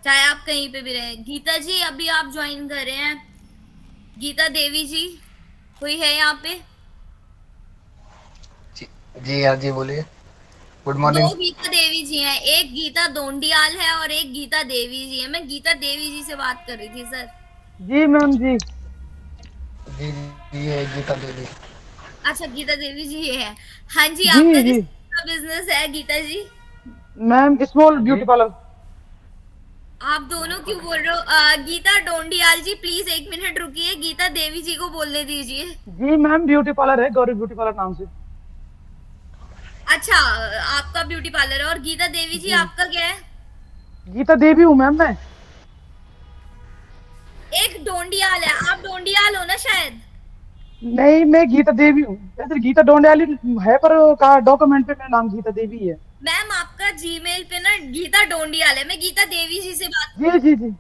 Speaker 1: चाहे आप कहीं पे भी रहे? गीता जी अभी आप ज्वाइन कर रहे हैं, गीता देवी जी कोई है यहाँ पे?
Speaker 8: जी हाँ जी, बोलिए। गुड
Speaker 1: दो
Speaker 8: मॉर्निंग।
Speaker 1: गीता देवी जी हैं, एक गीता दोंडियाल है और एक गीता देवी जी है। मैं गीता देवी जी से बात कर रही थी सर।
Speaker 9: जी मैम जी।
Speaker 8: जी जी, ये गीता देवी।
Speaker 1: अच्छा, गीता देवी जी ये है। हाँ जी,
Speaker 9: जी
Speaker 1: आपका
Speaker 9: जी
Speaker 1: किस बिजनेस है Geeta ji?
Speaker 9: Ma'am, small beauty parlour.
Speaker 1: आप दोनों क्यों बोल रहे हो? गीता डोंडियाल जी प्लीज 1 मिनट रुकिए, गीता देवी जी को बोलने दीजिए।
Speaker 9: जी मैम, ब्यूटी पार्लर है, गौरी ब्यूटी पार्लर नाम से।
Speaker 1: अच्छा, आपका ब्यूटी पार्लर है। और गीता देवी जी आपका क्या है?
Speaker 9: गीता देवी हूँ मैम मैं।
Speaker 1: एक डोंडियाल है, आप डोंडियाल हो ना शायद?
Speaker 9: नहीं, मैं गीता देवी हूँ। वैसे गीता डोंडियाली है, पर कहा डॉक्यूमेंट पे मेरा नाम गीता देवी है।
Speaker 1: मैम आपका जीमेल पे ना गीता डोंडियाल है। मैं गीता देवी जी से बात।
Speaker 9: जी जी जी।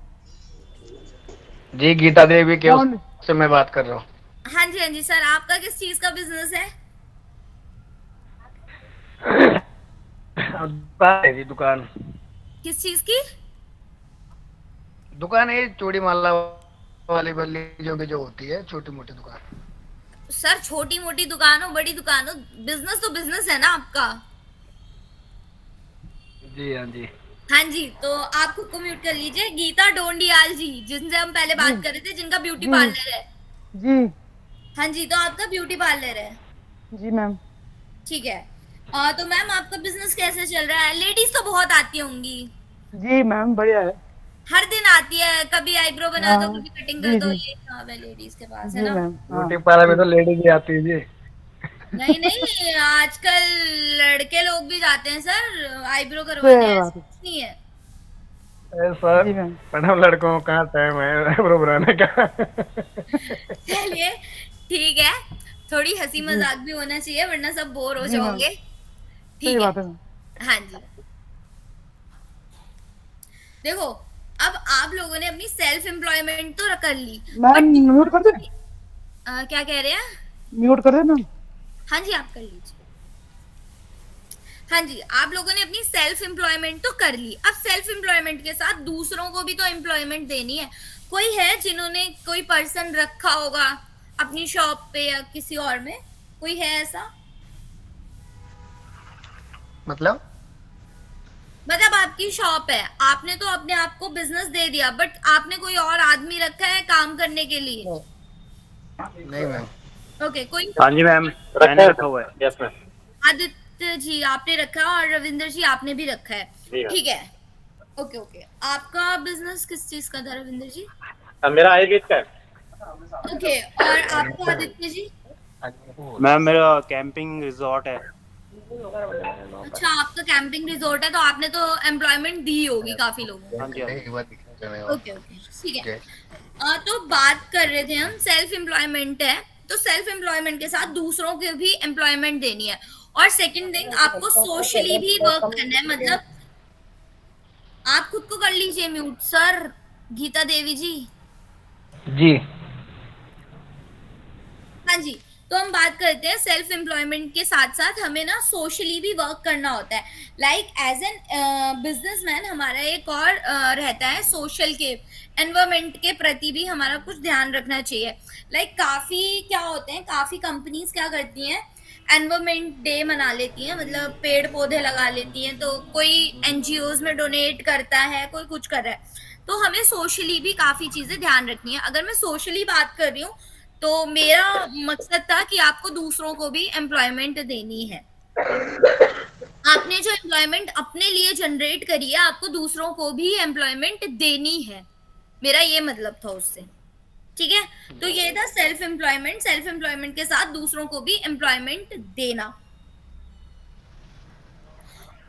Speaker 8: जी, गीता देवी के
Speaker 9: कौन?
Speaker 8: उससे मैं बात कर रहा हूँ।
Speaker 1: हाँ जी हाँ जी सर, आपका किस चीज का बिजनेस है?
Speaker 8: दुकान है जी, दुकान।
Speaker 1: किस चीज की?
Speaker 8: दुकान है, चूड़ी माला वाली बल्ली जो भी जो होती है, छोटी मोटी दुकान।
Speaker 1: सर छोटी मोटी दुकान हो बड़ी दुकान हो, बिजनेस तो बिजनेस है ना आपका।
Speaker 8: जी हाँ जी।
Speaker 1: हाँ जी, तो आप खुद को म्यूट कर लीजिए। गीता डोंडियाल जी जिनसे हम पहले बात कर रहे थे, जिनका ब्यूटी
Speaker 9: जी।
Speaker 1: पार्लर है।
Speaker 9: जी
Speaker 1: हाँ जी, तो आपका ब्यूटी पार्लर है,
Speaker 9: जी मैम।
Speaker 1: ठीक है। तो मैम आपका बिजनेस कैसे चल रहा है? लेडीज तो बहुत आती होंगी,
Speaker 9: जी मैम, बढ़िया है।
Speaker 1: हर दिन आती है, कभी आईब्रो बना दो,
Speaker 9: हाँ,
Speaker 1: कभी कटिंग
Speaker 9: जी
Speaker 1: कर दो,
Speaker 9: जी
Speaker 1: ये सब है लेडीज के पास, है
Speaker 9: जी
Speaker 1: ना?
Speaker 9: मैम। हाँ,
Speaker 8: ब्यूटी पार्लर में तो लेडीज ही आती है जी।
Speaker 1: नहीं नहीं, आजकल लड़के लोग भी जाते हैं सर आईब्रो
Speaker 9: सही
Speaker 1: करवाने, ऐसा
Speaker 9: बात है।
Speaker 1: कुछ नहीं है।
Speaker 8: सर,
Speaker 9: जी मैम।
Speaker 8: मैडम लड़कों को कहाँ टाइम है आईब्रो बनाने का।
Speaker 1: चलिए ठीक है, थोड़ी हंसी मजाक भी होना चाहिए वरना सब बोर हो
Speaker 9: जी मैम,
Speaker 1: जाओगे।
Speaker 9: सही
Speaker 1: ठीक है,
Speaker 9: बात है मैम।
Speaker 1: हाँ जी। देखो, अब आप लोगों ने अपनी सेल्फ एम्प्लॉयमेंट तो कर ली,
Speaker 9: मैम
Speaker 1: बट
Speaker 9: म्यूट कर दे,
Speaker 1: क्या कह रहे हैं?
Speaker 9: म्यूट कर दे मैम।
Speaker 1: हाँ जी, आप कर लीजिए। हाँ जी, आप लोगों ने अपनी सेल्फ एम्प्लॉयमेंट तो कर ली, अब सेल्फ एम्प्लॉयमेंट के साथ दूसरों को भी तो एम्प्लॉयमेंट देनी है। कोई है जिन्होंने कोई पर्सन रखा होगा अपनी शॉप पे या किसी और में? कोई है ऐसा?
Speaker 8: मतलब
Speaker 1: आपकी शॉप है, आपने तो अपने आप को बिजनेस दे दिया, बट आपने कोई और आदमी रखा है काम करने के लिए?
Speaker 8: नहीं मैम।
Speaker 1: ओके, कोई
Speaker 4: हाँ जी मैम, मैंने रखा हुआ है। Yes ma'am.
Speaker 1: आदित्य जी आपने रखा है और रविंदर जी आपने भी रखा है, ठीक है। ओके ओके, आपका बिजनेस किस चीज का था रविंदर जी?
Speaker 7: मेरा आयुर्वेद का है।
Speaker 1: ओके, और आपका आदित्य जी?
Speaker 4: मैम मेरा कैंपिंग रिजॉर्ट है।
Speaker 1: अच्छा, आपका कैंपिंग रिजॉर्ट है, तो आपने तो एम्प्लॉयमेंट दी होगी काफी लोगों को।
Speaker 4: हाँ जी, हाँ जी।
Speaker 1: ओके ओके, ठीक है। तो बात कर रहे थे हम, सेल्फ एम्प्लॉयमेंट है, तो सेल्फ एम्प्लॉयमेंट के साथ दूसरों को भी एम्प्लॉयमेंट देनी है। और सेकंड थिंग, आपको सोशली भी वर्क करना है, मतलब आप खुद को कर लीजिए म्यूट सर, गीता देवी जी।
Speaker 8: जी
Speaker 1: हाँ जी, तो हम बात करते हैं सेल्फ एम्प्लॉयमेंट के साथ साथ हमें ना सोशली भी वर्क करना होता है। लाइक एज एन बिजनेसमैन हमारा एक और रहता है सोशल के एनवायरमेंट के प्रति भी हमारा कुछ ध्यान रखना चाहिए। लाइक काफी क्या होते हैं, काफी कंपनीज क्या करती हैं, एनवायरमेंट डे मना लेती हैं, मतलब पेड़ पौधे लगा लेती हैं, तो कोई एनजीओज में डोनेट करता है, कोई कुछ कर रहा है, तो हमें सोशली भी काफी चीजें ध्यान रखनी है। अगर मैं सोशली बात कर रही हूँ तो मेरा मकसद था कि आपको दूसरों को भी एम्प्लॉयमेंट देनी है। आपने जो एम्प्लॉयमेंट अपने लिए जनरेट करी है, आपको दूसरों को भी एम्प्लॉयमेंट देनी है, मेरा ये मतलब था उससे, ठीक है। तो ये था सेल्फ एम्प्लॉयमेंट, सेल्फ एम्प्लॉयमेंट के साथ दूसरों को भी एम्प्लॉयमेंट देना।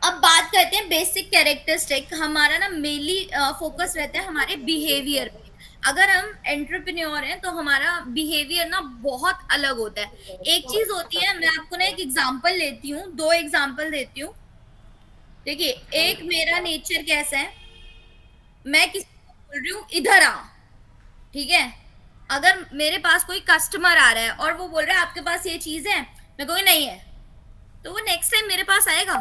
Speaker 1: अब बात करते हैं बेसिक कैरेक्टरिस्टिक। हमारा ना मेनली फोकस रहता है हमारे बिहेवियर पे। अगर हम एंटरप्रेन्योर हैं तो हमारा बिहेवियर ना बहुत अलग होता है। एक चीज होती है, मैं आपको ना एक एग्जांपल लेती हूँ, 2 एग्जांपल देती हूँ। देखिए, एक मेरा नेचर कैसा है, मैं किसी को बोल रही हूँ इधर आ, ठीक है, अगर मेरे पास कोई कस्टमर आ रहा है और वो बोल रहा है आपके पास ये चीज है, मैं कोई नहीं है, तो वो नेक्स्ट टाइम मेरे पास आएगा?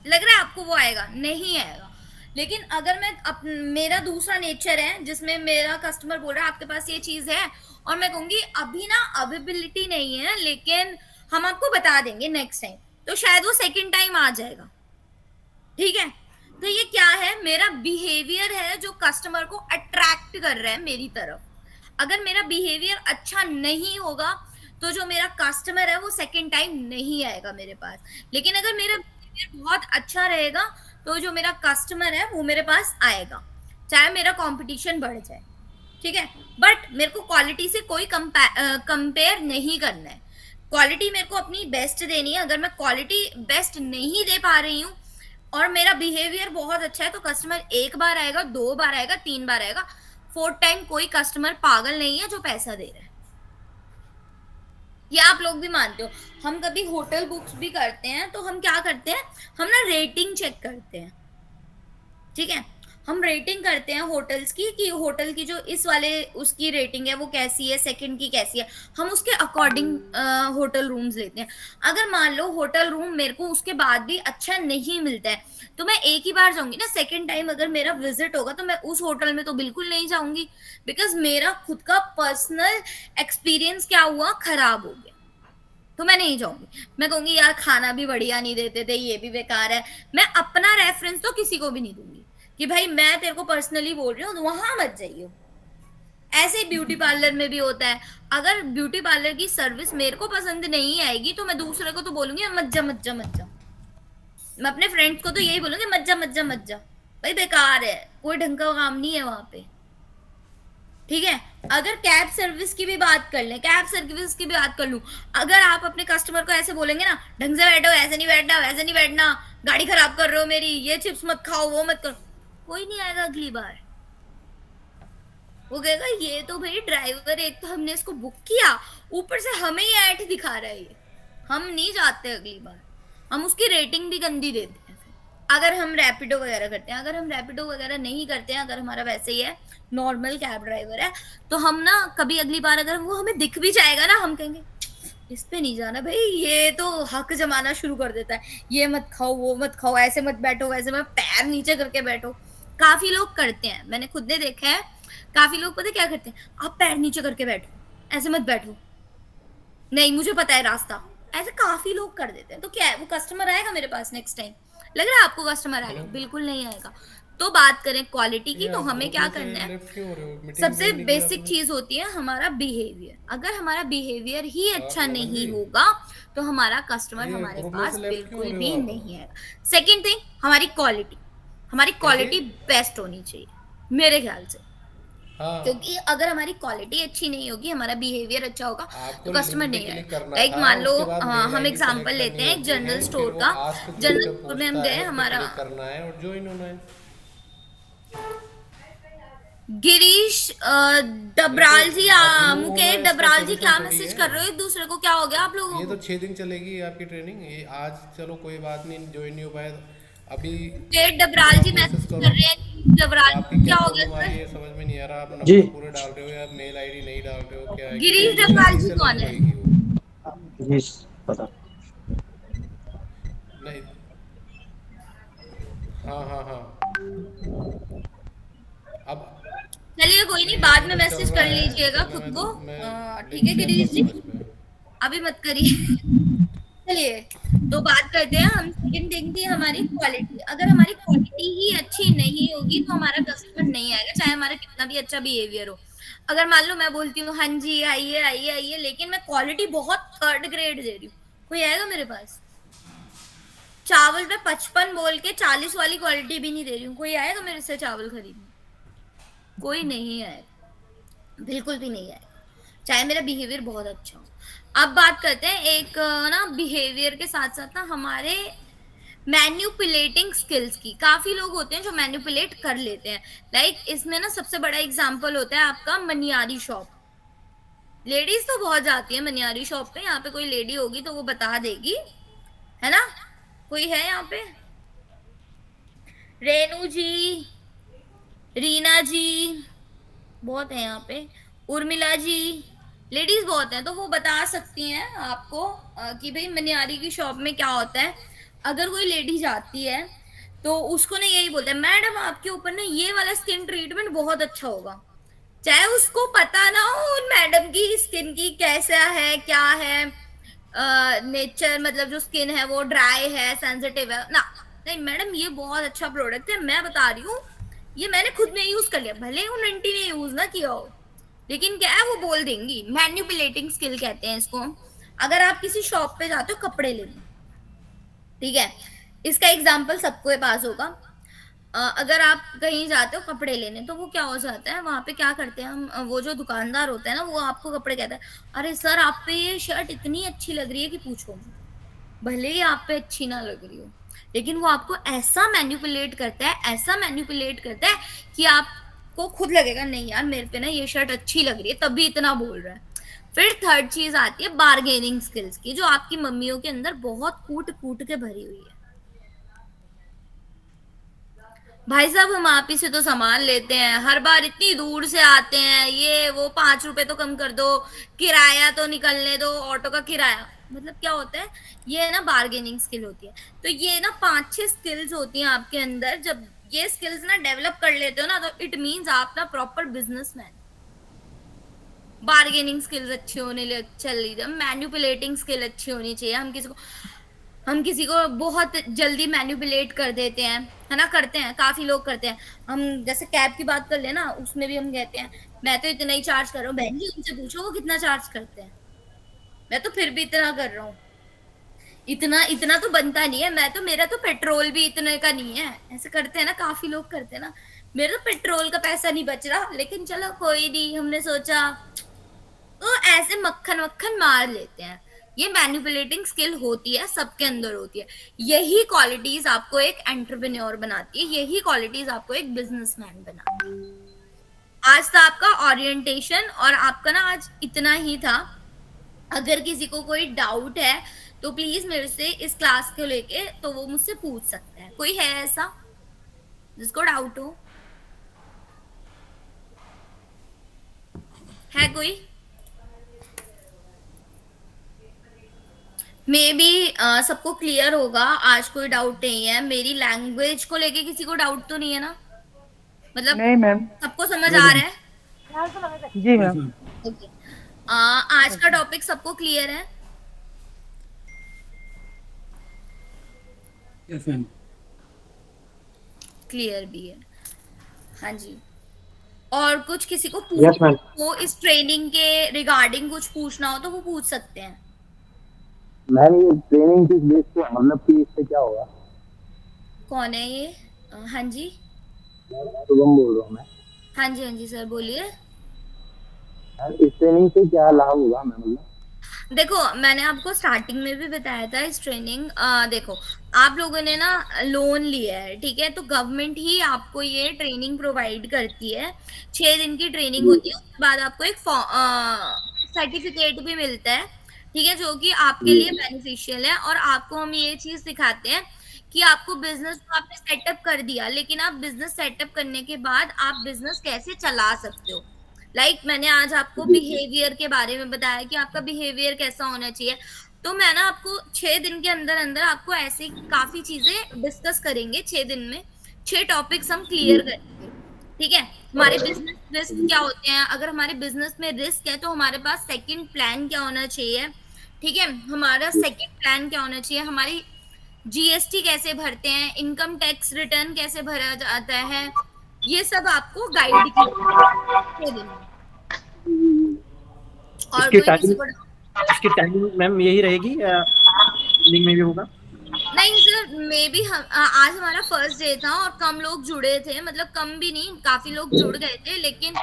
Speaker 1: लग रहा है आपको वो आएगा? नहीं आएगा। लेकिन अगर मेरा दूसरा नेचर है जिसमें मेरा कस्टमर बोल रहा है आपके पास ये चीज है, और मैं कहूंगी अभी ना अवेलेबिलिटी नहीं है लेकिन हम आपको बता देंगे नेक्स्ट टाइम, तो शायद वो सेकंड टाइम आ जाएगा। ठीक है, तो ये क्या है, मेरा बिहेवियर है जो कस्टमर को अट्रैक्ट कर रहा है मेरी तरफ। अगर मेरा बिहेवियर अच्छा नहीं होगा तो जो मेरा कस्टमर है वो सेकंड टाइम नहीं आएगा मेरे पास। लेकिन अगर मेरा बिहेवियर बहुत अच्छा रहेगा तो जो मेरा कस्टमर है वो मेरे पास आएगा, चाहे मेरा कंपटीशन बढ़ जाए। ठीक है, बट मेरे को क्वालिटी से कोई कंपेयर नहीं करना है। क्वालिटी मेरे को अपनी बेस्ट देनी है। अगर मैं क्वालिटी बेस्ट नहीं दे पा रही हूँ और मेरा बिहेवियर बहुत अच्छा है तो कस्टमर एक बार आएगा, 2 बार आएगा, 3 बार आएगा, 4th टाइम कोई कस्टमर पागल नहीं है जो पैसा दे रहा है। ये आप लोग भी मानते हो। हम कभी होटल बुक्स भी करते हैं तो हम क्या करते हैं, हम ना रेटिंग चेक करते हैं। ठीक है, हम रेटिंग करते हैं होटल्स की कि होटल की जो इस वाले उसकी रेटिंग है वो कैसी है, सेकंड की कैसी है, हम उसके अकॉर्डिंग होटल रूम्स लेते हैं। अगर मान लो होटल रूम मेरे को उसके बाद भी अच्छा नहीं मिलता है तो मैं एक ही बार जाऊंगी ना। सेकंड टाइम अगर मेरा विजिट होगा तो मैं उस होटल में तो बिल्कुल नहीं जाऊंगी, बिकॉज मेरा खुद का पर्सनल एक्सपीरियंस क्या हुआ, खराब हो गया, तो मैं नहीं जाऊंगी। मैं कहूंगी यार खाना भी बढ़िया नहीं देते थे, ये भी बेकार है। मैं अपना रेफरेंस तो किसी को भी नहीं दूंगी कि भाई मैं तेरे को पर्सनली बोल रही हूँ वहां मत जाइयो। ऐसे ब्यूटी पार्लर में भी होता है। अगर ब्यूटी पार्लर की सर्विस मेरे को पसंद नहीं आएगी तो मैं दूसरे को तो बोलूंगी मत जा मत जा मत जा। मैं अपने फ्रेंड्स को तो यही बोलूंगी मत जा मत जा मत जा, भाई बेकार है, कोई ढंग का काम नहीं है वहां पे। ठीक है, अगर कैब सर्विस की भी बात कर लें, कैब सर्विस की भी बात कर लूं, अगर आप अपने कस्टमर को ऐसे बोलेंगे ना ढंग से बैठो, ऐसे नहीं बैठना, वैसे नहीं बैठना, गाड़ी खराब कर रहे हो मेरी, ये चिप्स मत खाओ, वो मत करो, कोई नहीं आएगा अगली बार। वो कहेगा ये तो भाई ड्राइवर, एक तो हमने इसको बुक किया, ऊपर से हमें ही ऐड दिखा रहा है ये, हम नहीं जाते अगली बार। हम उसकी रेटिंग भी गंदी देते हैं अगर हम रैपिडो वगैरह करते हैं। अगर हम रैपिडो वगैरह नहीं करते हैं, अगर हमारा वैसे ही है नॉर्मल कैब ड्राइवर है, तो हम ना कभी अगली बार अगर वो हमें दिख भी जाएगा ना, हम कहेंगे इस पे नहीं जाना भाई, ये तो हक जमाना शुरू कर देता है, ये मत खाओ, वो मत खाओ, ऐसे मत बैठो, वैसे मत, पैर नीचे करके बैठो। काफी लोग करते हैं, मैंने खुद ने देखा है। काफी लोग पता क्या करते हैं, आप पैर नीचे करके बैठो, ऐसे मत बैठो, नहीं मुझे पता है रास्ता, ऐसे काफी लोग कर देते हैं। तो क्या है, वो कस्टमर आएगा मेरे पास नेक्स्ट टाइम? लग रहा है आपको कस्टमर आएगा? बिल्कुल नहीं आएगा। तो बात करें क्वालिटी की, तो हमें क्या करना है, सबसे बेसिक चीज होती है हमारा बिहेवियर। अगर हमारा बिहेवियर ही अच्छा नहीं होगा तो हमारा कस्टमर हमारे पास बिल्कुल भी नहीं आएगा। सेकेंड थिंग, हमारी क्वालिटी, हमारी क्वालिटी बेस्ट होनी चाहिए मेरे ख्याल से। क्योंकि अगर हमारी क्वालिटी अच्छी नहीं होगी, हमारा बिहेवियर अच्छा होगा तो कस्टमर नहीं आएगा। लाइक मान लो हम एग्जांपल लेते हैं एक जनरल स्टोर का। जनरल स्टोर में हम गए, हमारा
Speaker 6: करना है और ज्वाइन होना है।
Speaker 1: गिरीश डबराल जी, मुकेश डबराल जी, क्या मैसेज कर रहे हो एक दूसरे को? क्या हो गया आप लोगों
Speaker 6: ये
Speaker 1: को?
Speaker 6: तो 6 दिन चलेगी आपकी ट्रेनिंग। ये आज चलो कोई बात नहीं, ज्वाइन नहीं हो पाया, अभी
Speaker 1: मुकेश डबराल जी मैसेज कर रहे हैं। डबराल
Speaker 6: आपकी
Speaker 1: क्या
Speaker 6: क्या
Speaker 1: हो गया
Speaker 6: प्रॉब्लम आ रही
Speaker 1: सर?
Speaker 6: है समझ में नहीं आ रहा। आप
Speaker 3: जी।
Speaker 6: नंबर पूरे डाल रहे हो या मेल आईडी नहीं डाल रहे हो, क्या है?
Speaker 1: गिरीश डबराल जी कौन है?
Speaker 3: जी पता
Speaker 6: नहीं, हाँ हाँ हाँ, अब
Speaker 1: चलिए कोई नहीं, बाद में मैसेज कर लीजिएगा खुद को। ठीक है गिरीश जी, अभी मत करिए। चलिए तो बात करते हैं हम। सेकंड थिंग थी हमारी क्वालिटी। अगर हमारी क्वालिटी ही अच्छी नहीं होगी तो हमारा कस्टमर नहीं आएगा, चाहे हमारा कितना भी अच्छा बिहेवियर हो। अगर मान लो मैं बोलती हूँ हाँ जी आइए आइए आइए, लेकिन मैं क्वालिटी बहुत 3rd ग्रेड दे रही हूँ, कोई आएगा मेरे पास? चावल पे 55 बोल के 40 वाली क्वालिटी भी नहीं दे रही हूँ, कोई आएगा मेरे से चावल खरीदने? कोई नहीं आएगा, बिल्कुल भी नहीं आएगा, चाहे मेरा बिहेवियर बहुत अच्छा हो। अब बात करते हैं एक ना बिहेवियर के साथ साथ ना हमारे मैन्युपुलेटिंग स्किल्स की। काफी लोग होते हैं जो मैन्युपुलेट कर लेते हैं। लाइक इसमें ना सबसे बड़ा एग्जांपल होता है आपका मनियारी शॉप। लेडीज तो बहुत जाती है मनियारी शॉप पे, यहाँ पे कोई लेडी होगी तो वो बता देगी, है ना? कोई है यहाँ पे? रेनू जी, रीना जी, बहुत है यहाँ पे। उर्मिला जी, लेडीज बहुत हैं, तो वो बता सकती हैं आपको कि भाई मनियारी की शॉप में क्या होता है। अगर कोई लेडी जाती है तो उसको ना यही बोलते हैं, मैडम आपके ऊपर ना ये वाला स्किन ट्रीटमेंट बहुत अच्छा होगा, चाहे उसको पता ना हो उन मैडम की स्किन की कैसा है, क्या है नेचर, मतलब जो स्किन है वो ड्राई है, सेंसिटिव है ना। नहीं मैडम ये बहुत अच्छा प्रोडक्ट है, मैं बता रही हूँ, ये मैंने खुद में यूज कर लिया, भले उन आंटी ने यूज ना किया हो, लेकिन क्या है वो बोल देंगी। मैन्युपुलेटिंग स्किल कहते हैं इसको। अगर आप किसी शॉप पे जाते हो कपड़े लेने, ठीक है, इसका एग्जाम्पल सबके पास होगा। अगर आप कहीं जाते हो कपड़े लेने, तो वो क्या हो जाता है, वहां पे क्या करते हैं हम, वो जो दुकानदार होता है ना, वो आपको कपड़े कहता है, अरे सर आप पे ये शर्ट इतनी अच्छी लग रही है कि पूछो मत। भले ही आप पे अच्छी ना लग रही हो, लेकिन वो आपको ऐसा मैन्युपुलेट करता है, ऐसा मैन्युपुलेट करता है कि आपको खुद लगेगा नहीं यार मेरे पे ना ये शर्ट अच्छी लग रही है, तभी इतना बोल रहा है। फिर थर्ड चीज आती है बार्गेनिंग स्किल्स की, जो आपकी मम्मियों के अंदर बहुत कूट कूट के भरी हुई है। भाई साहब हम आप ही से तो सामान लेते हैं, हर बार इतनी दूर से आते हैं, ये वो 5 रुपए तो कम कर दो, किराया तो निकलने दो, ऑटो का किराया। मतलब क्या होता है, ये ना बार्गेनिंग स्किल होती है। तो ये ना 5-6 स्किल्स होती हैं आपके अंदर, जब ये स्किल्स ना डेवलप कर लेते हो ना, तो इट मीन्स आप ना प्रॉपर बिजनेसमैन। बार्गेनिंग स्किल्स अच्छी होने चाहिए, मैन्युपुलेटिंग स्किल अच्छी होनी चाहिए। हम किसी को बहुत जल्दी मैन्युपुलेट कर देते हैं, है ना, करते हैं, काफी लोग करते हैं। हम जैसे कैब की बात कर लेना, उसमें भी हम कहते हैं मैं तो इतना ही चार्ज कर रहा हूँ, बहन जी उनसे पूछो वो कितना चार्ज करते हैं, मैं तो फिर भी इतना कर रहा हूँ। इतना इतना तो बनता नहीं है, मैं तो, मेरा तो पेट्रोल भी इतने का नहीं है, ऐसे करते हैं ना, काफी लोग करते हैं ना, मेरा तो पेट्रोल का पैसा नहीं बच रहा, लेकिन चलो कोई नहीं, हमने सोचा, तो ऐसे मक्खन मक्खन मार लेते हैं। ये मैनिपुलेटिंग स्किल होती है, सबके अंदर होती है। यही क्वालिटीज आपको एक एंटरप्रेन्योर बनाती है, यही क्वालिटीज आपको एक बिजनेसमैन बनाती है। आज था आपका ओरिएंटेशन, और आपका ना आज इतना ही था। अगर किसी को कोई डाउट है तो प्लीज मेरे से इस क्लास को लेके तो वो मुझसे पूछ सकता है। कोई है ऐसा जिसको डाउट हो? है कोई? मे बी सबको क्लियर होगा, आज कोई डाउट नहीं है। मेरी लैंग्वेज को लेके किसी को डाउट तो नहीं है ना? मतलब
Speaker 9: नहीं मैम।
Speaker 1: सबको समझ आ रहा है?
Speaker 9: जी मैम।
Speaker 1: ओके, आज का टॉपिक सबको क्लियर है?
Speaker 2: Yes ma'am.
Speaker 1: क्लियर भी है, हाँ जी। और कुछ किसी को
Speaker 3: Yes, ma'am.
Speaker 1: वो इस ट्रेनिंग के रिगार्डिंग कुछ पूछना हो तो वो पूछ सकते हैं।
Speaker 7: मैम ये ट्रेनिंग किस बेस पे, मतलब कि इससे क्या होगा?
Speaker 1: कौन है ये? हाँ जी,
Speaker 7: शुभम बोल रहा हूँ मैं।
Speaker 1: हाँ जी, हाँ जी सर बोलिए।
Speaker 7: मैम इस ट्रेनिंग से क्या लाभ होगा मैम? मतलब
Speaker 1: देखो मैंने आपको स्टार्टिंग में भी बताया था, इस ट्रेनिंग देखो आप लोगों ने ना लोन लिया है, ठीक है, तो गवर्नमेंट ही आपको ये ट्रेनिंग प्रोवाइड करती है। 6 दिन की ट्रेनिंग होती है, उसके बाद आपको एक सर्टिफिकेट भी मिलता है, ठीक है, जो कि आपके लिए बेनिफिशियल है। और आपको हम ये चीज सिखाते हैं कि आपको बिजनेस तो आपने सेटअप कर दिया, लेकिन आप बिजनेस सेटअप करने के बाद आप बिजनेस कैसे चला सकते हो। मैंने आज आपको बिहेवियर के बारे में बताया कि आपका बिहेवियर कैसा होना चाहिए। तो मैं ना आपको 6 दिन के अंदर अंदर आपको ऐसे काफी चीजें डिस्कस करेंगे। 6 दिन में 6 टॉपिक्स हम क्लियर करेंगे, ठीक है। हमारे बिजनेस रिस्क क्या होते हैं, अगर हमारे बिजनेस में रिस्क है तो हमारे पास सेकंड प्लान क्या होना चाहिए, ठीक है, हमारा सेकंड प्लान क्या होना चाहिए, हमारी जीएसटी कैसे भरते हैं, इनकम टैक्स रिटर्न कैसे भरा जाता है, ये सब आपको गाइड किया। और
Speaker 5: इसकी
Speaker 1: कोई किसी
Speaker 5: टाइमिंग
Speaker 1: को
Speaker 5: इसकी टाइमिंग मैम यही रहेगी, इवनिंग में भी होगा?
Speaker 1: नहीं सर, मे बी हम आज हमारा फर्स्ट डे था और कम लोग जुड़े थे, मतलब कम भी नहीं, काफी लोग जुड़ गए थे, लेकिन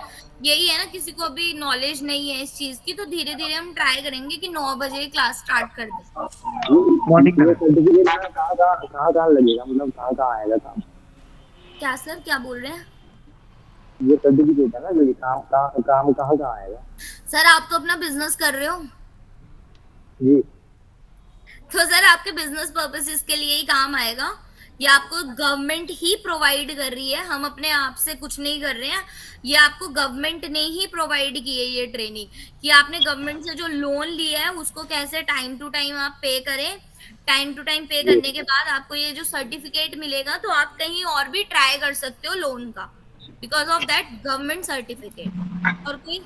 Speaker 1: यही है ना, किसी को अभी नॉलेज नहीं है इस चीज की, तो धीरे धीरे हम ट्राई करेंगे कि 9 बजे क्लास स्टार्ट कर दें।
Speaker 5: मॉर्निंग में।
Speaker 7: सर्टिफिकेट कहाँ लगेगा, मतलब कहाँ आएगा काम?
Speaker 1: क्या सर, क्या बोल रहे हैं?
Speaker 7: ये सर्टिफिकेट है ना, जो काम कहाँ आएगा?
Speaker 1: सर आप तो अपना बिजनेस कर रहे हो,
Speaker 7: जी।
Speaker 1: तो सर आपके बिजनेस पर्पसेस के लिए ही काम आएगा, ये आपको गवर्नमेंट ही प्रोवाइड कर रही है, हम अपने आप से कुछ नहीं कर रहे हैं। ये आपको गवर्नमेंट ने ही प्रोवाइड की है ये ट्रेनिंग, कि आपने गवर्नमेंट से जो लोन लिया है उसको कैसे टाइम टू टाइम आप पे करें। टाइम टू टाइम पे करने के बाद आपको ये जो सर्टिफिकेट मिलेगा, तो आप कहीं और भी ट्राई कर सकते हो लोन का, because of that government certificate. और कोई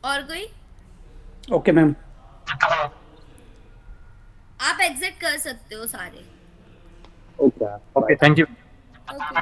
Speaker 1: और कोई
Speaker 2: ओके मैम।
Speaker 1: आप एग्जिट कर सकते हो सारे।
Speaker 7: Okay, thank you.
Speaker 1: ओके।